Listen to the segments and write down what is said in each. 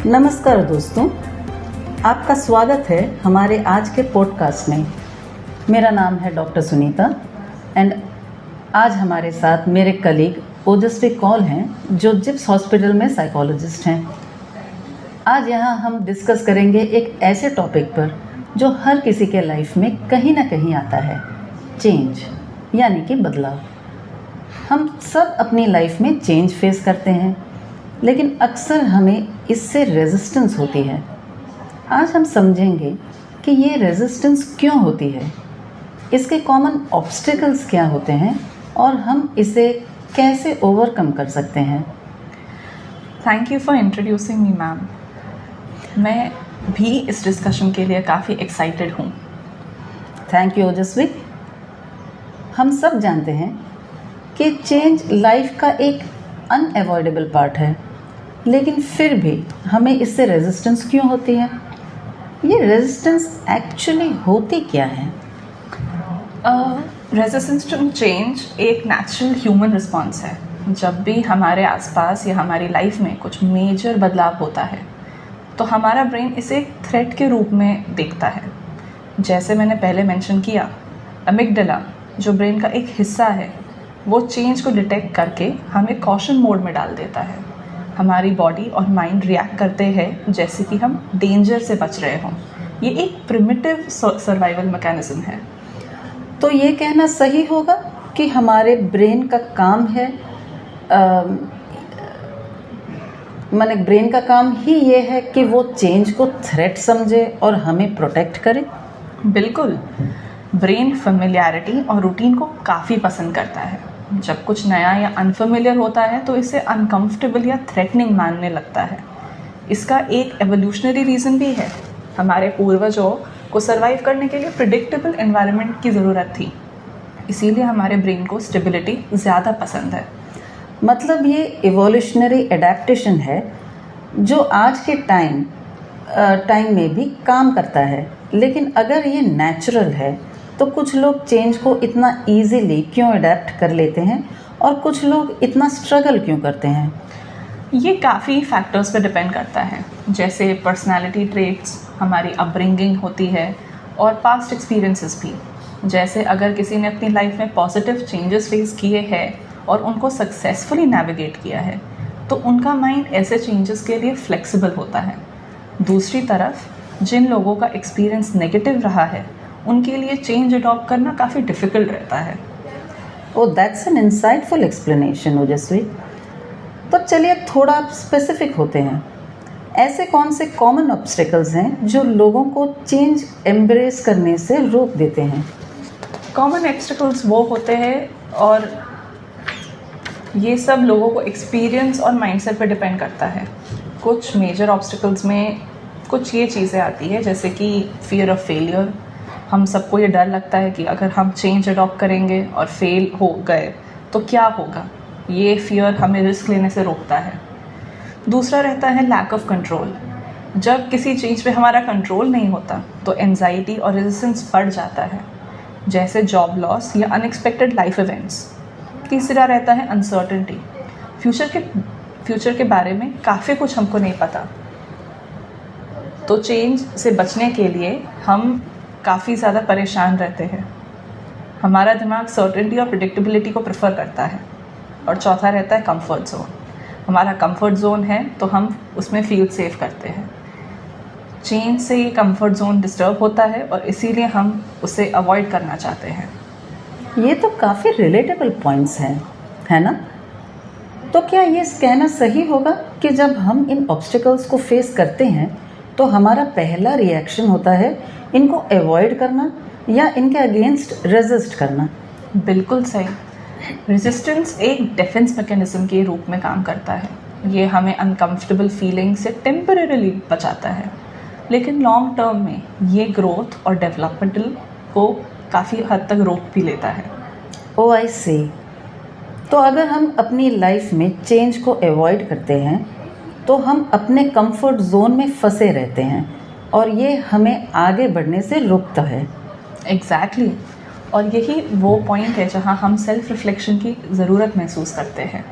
नमस्कार दोस्तों, आपका स्वागत है हमारे आज के पॉडकास्ट में। मेरा नाम है डॉक्टर सुनीता एंड आज हमारे साथ मेरे कलीग ओजस्वी कौल हैं जो जिप्स हॉस्पिटल में साइकोलॉजिस्ट हैं। आज यहाँ हम डिस्कस करेंगे एक ऐसे टॉपिक पर जो हर किसी के लाइफ में कहीं ना कहीं आता है, चेंज यानी कि बदलाव। हम सब अपनी लाइफ में चेंज फेस करते हैं, लेकिन अक्सर हमें इससे रेजिस्टेंस होती है। आज हम समझेंगे कि ये रेजिस्टेंस क्यों होती है, इसके कॉमन ऑब्स्टिकल्स क्या होते हैं और हम इसे कैसे ओवरकम कर सकते हैं। Thank you for introducing me ma'am. मैं भी इस डिस्कशन के लिए काफ़ी एक्साइटेड हूँ। थैंक यू ओजस्वी। हम सब जानते हैं कि चेंज लाइफ का एक अनअवॉइडेबल पार्ट है, लेकिन फिर भी हमें इससे रेजिस्टेंस क्यों होती है? ये रेजिस्टेंस एक्चुअली होती क्या है? रेजिस्टेंस टू चेंज एक नेचुरल ह्यूमन रिस्पॉन्स है। जब भी हमारे आसपास या हमारी लाइफ में कुछ मेजर बदलाव होता है तो हमारा ब्रेन इसे एक थ्रेट के रूप में देखता है। जैसे मैंने पहले मेंशन किया, अमिगडाला जो ब्रेन का एक हिस्सा है वो चेंज को डिटेक्ट करके हमें कॉशन मोड में डाल देता है। हमारी बॉडी और माइंड रिएक्ट करते हैं जैसे कि हम डेंजर से बच रहे हों। ये एक प्रिमिटिव सर्वाइवल मैकेनिज्म है। तो ये कहना सही होगा कि हमारे ब्रेन का काम है माने ब्रेन का काम ही ये है कि वो चेंज को थ्रेट समझे और हमें प्रोटेक्ट करे? बिल्कुल। ब्रेन फेमिलियरिटी और रूटीन को काफ़ी पसंद करता है। जब कुछ नया या अनफेमिलियर होता है तो इसे अनकंफर्टेबल या थ्रेटनिंग मानने लगता है। इसका एक एवोल्यूशनरी रीज़न भी है। हमारे पूर्वजों को सर्वाइव करने के लिए प्रिडिक्टेबल एनवायरनमेंट की ज़रूरत थी, इसीलिए हमारे ब्रेन को स्टेबिलिटी ज़्यादा पसंद है। मतलब ये इवोल्यूशनरी एडेप्टेशन है जो आज के टाइम में भी काम करता है। लेकिन अगर ये नेचुरल है तो कुछ लोग चेंज को इतना इजीली क्यों अडेप्ट कर लेते हैं और कुछ लोग इतना स्ट्रगल क्यों करते हैं? ये काफ़ी फैक्टर्स पे डिपेंड करता है, जैसे पर्सनालिटी ट्रेट्स, हमारी अपब्रिंगिंग होती है और पास्ट एक्सपीरियंसेस भी। जैसे अगर किसी ने अपनी लाइफ में पॉजिटिव चेंजेस फेस किए हैं और उनको सक्सेसफुली नेविगेट किया है तो उनका माइंड ऐसे चेंजेस के लिए फ्लेक्सिबल होता है। दूसरी तरफ जिन लोगों का एक्सपीरियंस नेगेटिव रहा है उनके लिए चेंज अडॉप्ट करना काफ़ी डिफ़िकल्ट रहता है। ओह, दैट्स एन इंसाइटफुल एक्सप्लेनेशन ओजस्वी। तो चलिए थोड़ा स्पेसिफिक होते हैं। ऐसे कौन से कॉमन ऑब्स्टिकल्स हैं जो लोगों को चेंज एम्ब्रेस करने से रोक देते हैं? कॉमन ऑब्स्टिकल्स वो होते हैं और ये सब लोगों को एक्सपीरियंस और माइंडसेट पे डिपेंड करता है। कुछ मेजर ऑब्स्टिकल्स में कुछ ये चीज़ें आती है, जैसे कि फियर ऑफ फेलियर। हम सबको ये डर लगता है कि अगर हम चेंज अडॉप्ट करेंगे और फेल हो गए तो क्या होगा। ये फियर हमें रिस्क लेने से रोकता है। दूसरा रहता है लैक ऑफ कंट्रोल। जब किसी चीज़ पे हमारा कंट्रोल नहीं होता तो एंजाइटी और रेजिस्टेंस बढ़ जाता है, जैसे जॉब लॉस या अनएक्सपेक्टेड लाइफ इवेंट्स। तीसरा रहता है अनसर्टेनिटी। फ्यूचर के बारे में काफ़ी कुछ हमको नहीं पता, तो चेंज से बचने के लिए हम काफ़ी ज़्यादा परेशान रहते हैं। हमारा दिमाग सर्टेनिटी और प्रेडिक्टेबिलिटी को प्रेफर करता है। और चौथा रहता है कंफर्ट जोन। हमारा कंफर्ट जोन है तो हम उसमें फील सेफ करते हैं। चेंज से ये कंफर्ट जोन डिस्टर्ब होता है और इसीलिए हम उसे अवॉइड करना चाहते हैं। ये तो काफ़ी रिलेटेबल पॉइंट्स हैं, है ना? तो क्या ये कहना सही होगा कि जब हम इन ऑब्स्टिकल्स को फेस करते हैं तो हमारा पहला रिएक्शन होता है इनको अवॉइड करना या इनके अगेंस्ट रेजिस्ट करना? बिल्कुल सही। रेजिस्टेंस एक डिफेंस मैकेनिज्म के रूप में काम करता है। ये हमें अनकंफर्टेबल फीलिंग से टेम्परेरीली बचाता है, लेकिन लॉन्ग टर्म में ये ग्रोथ और डेवलपमेंटल को काफ़ी हद तक रोक भी लेता है। ओह, आई सी। तो अगर हम अपनी लाइफ में चेंज को अवॉइड करते हैं तो हम अपने कंफर्ट जोन में फंसे रहते हैं और ये हमें आगे बढ़ने से रोकता है। एग्जैक्टली। और यही वो पॉइंट है जहाँ हम सेल्फ रिफ्लेक्शन की ज़रूरत महसूस करते हैं।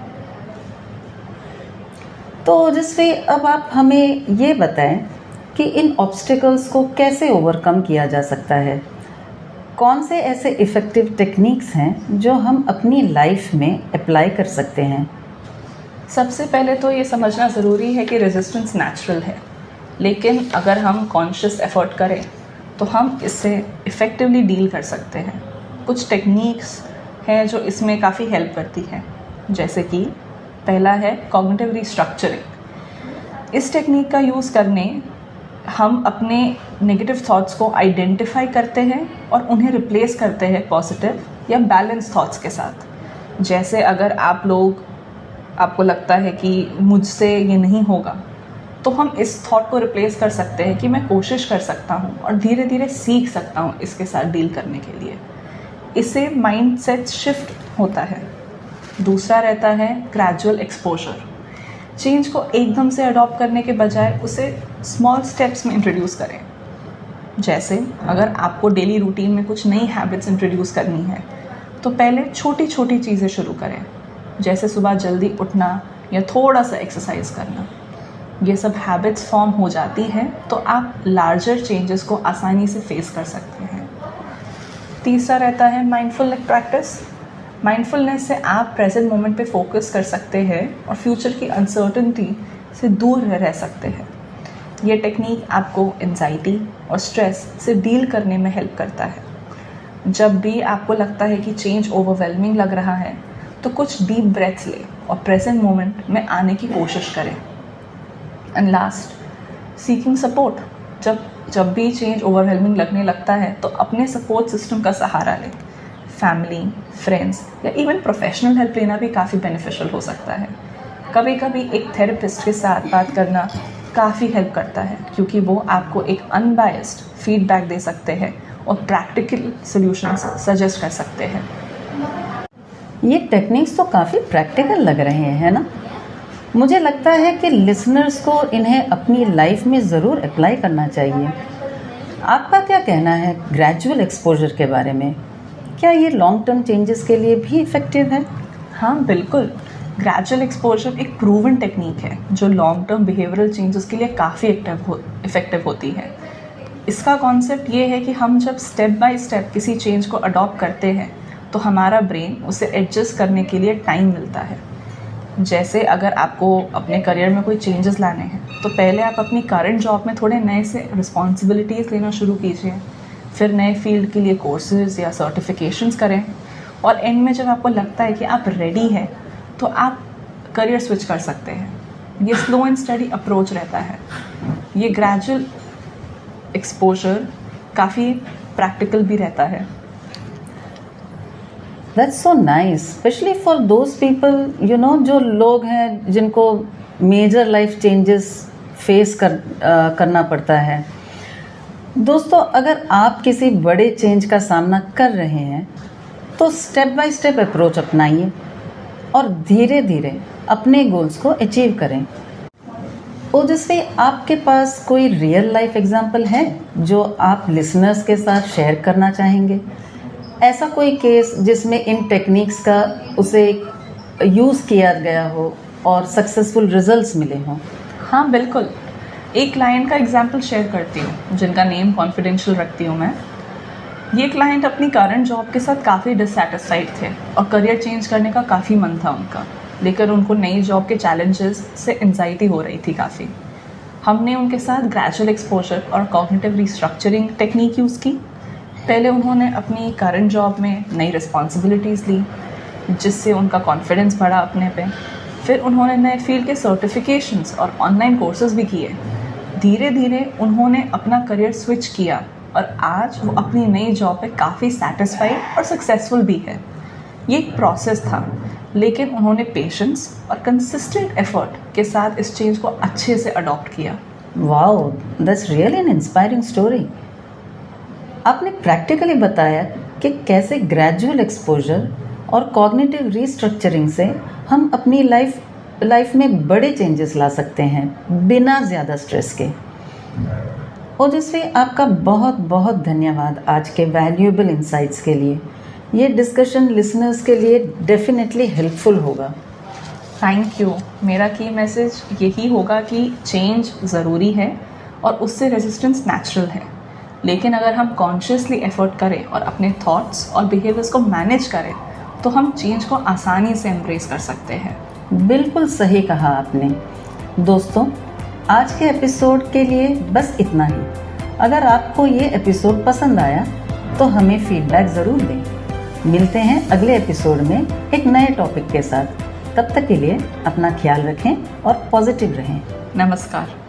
तो ओजस्वी, अब आप हमें ये बताएं कि इन ऑब्स्टिकल्स को कैसे ओवरकम किया जा सकता है। कौन से ऐसे इफ़ेक्टिव टेक्निक्स हैं जो हम अपनी लाइफ में अप्लाई कर सकते हैं? सबसे पहले तो ये समझना ज़रूरी है कि रेजिस्टेंस नेचुरल है, लेकिन अगर हम कॉन्शियस एफर्ट करें तो हम इससे इफ़ेक्टिवली डील कर सकते हैं। कुछ टेक्निक्स हैं जो इसमें काफ़ी हेल्प करती हैं, जैसे कि पहला है कॉग्निटिव रीस्ट्रक्चरिंग। इस टेक्निक का यूज़ करने हम अपने नेगेटिव थॉट्स को आइडेंटिफाई करते हैं और उन्हें रिप्लेस करते हैं पॉजिटिव या बैलेंस थॉट्स के साथ। जैसे अगर आपको लगता है कि मुझसे ये नहीं होगा, तो हम इस थॉट को रिप्लेस कर सकते हैं कि मैं कोशिश कर सकता हूँ और धीरे धीरे सीख सकता हूँ इसके साथ डील करने के लिए। इससे माइंडसेट शिफ्ट होता है। दूसरा रहता है ग्रेजुअल एक्सपोजर। चेंज को एकदम से अडॉप्ट करने के बजाय उसे स्मॉल स्टेप्स में इंट्रोड्यूस करें। जैसे अगर आपको डेली रूटीन में कुछ नई हैबिट्स इंट्रोड्यूस करनी है, तो पहले छोटी छोटी चीज़ें शुरू करें, जैसे सुबह जल्दी उठना या थोड़ा सा एक्सरसाइज करना। ये सब हैबिट्स फॉर्म हो जाती हैं तो आप लार्जर चेंजेस को आसानी से फेस कर सकते हैं। तीसरा रहता है माइंडफुलनेस प्रैक्टिस। माइंडफुलनेस से आप प्रेजेंट मोमेंट पे फोकस कर सकते हैं और फ्यूचर की अनसर्टेनिटी से दूर रह सकते हैं। ये टेक्निक आपको एंजाइटी और स्ट्रेस से डील करने में हेल्प करता है। जब भी आपको लगता है कि चेंज ओवरवेलमिंग लग रहा है, तो कुछ डीप ब्रेथ्स लें और प्रेजेंट मोमेंट में आने की कोशिश करें। And last, seeking support. जब भी चेंज ओवरवेलमिंग लगने लगता है तो अपने सपोर्ट सिस्टम का सहारा लें। फैमिली, फ्रेंड्स या इवन प्रोफेशनल हेल्प लेना भी काफ़ी बेनिफिशियल हो सकता है। कभी कभी एक थेरेपिस्ट के साथ बात करना काफ़ी हेल्प करता है, क्योंकि वो आपको एक अनबायस्ड फीडबैक दे सकते हैं और प्रैक्टिकल सॉल्यूशंस सजेस्ट कर सकते हैं। ये टेक्निक्स तो काफ़ी प्रैक्टिकल लग रहे हैं ना। मुझे लगता है कि लिसनर्स को इन्हें अपनी लाइफ में ज़रूर अप्लाई करना चाहिए। आपका क्या कहना है ग्रेजुअल एक्सपोजर के बारे में? क्या ये लॉन्ग टर्म चेंजेस के लिए भी इफ़ेक्टिव है? हाँ बिल्कुल। ग्रेजुअल एक्सपोजर एक प्रूवन टेक्निक है जो लॉन्ग टर्म बिहेवियरल चेंजेस के लिए काफ़ी इफ़ेक्टिव होती है। इसका कॉन्सेप्ट ये है कि हम जब स्टेप बाय स्टेप किसी चेंज को अडॉप्ट करते हैं तो हमारा ब्रेन उसे एडजस्ट करने के लिए टाइम मिलता है। जैसे अगर आपको अपने करियर में कोई चेंजेस लाने हैं, तो पहले आप अपनी करंट जॉब में थोड़े नए से रिस्पॉन्सिबिलिटीज़ लेना शुरू कीजिए, फिर नए फील्ड के लिए कोर्सेज या सर्टिफिकेशंस करें, और एंड में जब आपको लगता है कि आप रेडी हैं तो आप करियर स्विच कर सकते हैं। ये स्लो एंड स्टडी अप्रोच रहता है। ये ग्रेजुअल एक्सपोजर काफ़ी प्रैक्टिकल भी रहता है। That's so nice, especially for those people, जो लोग हैं जिनको मेजर लाइफ चेंजेस फेस करना पड़ता है। दोस्तों, अगर आप किसी बड़े चेंज का सामना कर रहे हैं तो स्टेप बाय स्टेप अप्रोच अपनाइए और धीरे धीरे अपने गोल्स को अचीव करें। ओजस्वी, आपके पास कोई रियल लाइफ एग्जाम्पल है जो आप लिसनर्स के साथ शेयर करना चाहेंगे? ऐसा कोई केस जिसमें इन टेक्निक्स का उसे यूज़ किया गया हो और सक्सेसफुल रिजल्ट्स मिले हों? हाँ बिल्कुल। एक क्लाइंट का एग्जाम्पल शेयर करती हूँ जिनका नेम कॉन्फिडेंशियल रखती हूँ मैं। ये क्लाइंट अपनी करंट जॉब के साथ काफ़ी डिससेटिस्फाइड थे और करियर चेंज करने का काफ़ी मन था उनका, लेकिन उनको नई जॉब के चैलेंजेस से एंजाइटी हो रही थी काफ़ी। हमने उनके साथ ग्रेजुअल एक्सपोजर और कॉग्निटिव रीस्ट्रक्चरिंग टेक्निक यूज़ की। पहले उन्होंने अपनी करंट जॉब में नई रिस्पॉन्सिबिलिटीज़ ली, जिससे उनका कॉन्फिडेंस बढ़ा अपने पे। फिर उन्होंने नए फील्ड के सर्टिफिकेशंस और ऑनलाइन कोर्सेज भी किए। धीरे धीरे उन्होंने अपना करियर स्विच किया और आज वो अपनी नई जॉब पे काफ़ी सेटिस्फाइड और सक्सेसफुल भी है। ये एक प्रोसेस था, लेकिन उन्होंने पेशेंस और कंसिस्टेंट एफर्ट के साथ इस चेंज को अच्छे से अडॉप्ट किया। Wow, that's really an inspiring story. आपने प्रैक्टिकली बताया कि कैसे ग्रेजुअल एक्सपोजर और कॉग्निटिव रीस्ट्रक्चरिंग से हम अपनी लाइफ में बड़े चेंजेस ला सकते हैं बिना ज़्यादा स्ट्रेस के। ओजस्वी, आपका बहुत बहुत धन्यवाद आज के वैल्यूएबल इंसाइट्स के लिए। ये डिस्कशन लिसनर्स के लिए डेफिनेटली हेल्पफुल होगा। Thank you. मेरा की मैसेज यही होगा कि चेंज ज़रूरी है और उससे रेजिस्टेंस नेचुरल है, लेकिन अगर हम कॉन्शियसली एफर्ट करें और अपने थॉट्स और बिहेवियर्स को मैनेज करें तो हम चेंज को आसानी से एम्ब्रेस कर सकते हैं। बिल्कुल सही कहा आपने। दोस्तों, आज के एपिसोड के लिए बस इतना ही। अगर आपको ये एपिसोड पसंद आया तो हमें फीडबैक ज़रूर दें। मिलते हैं अगले एपिसोड में एक नए टॉपिक के साथ। तब तक के लिए अपना ख्याल रखें और पॉजिटिव रहें। नमस्कार।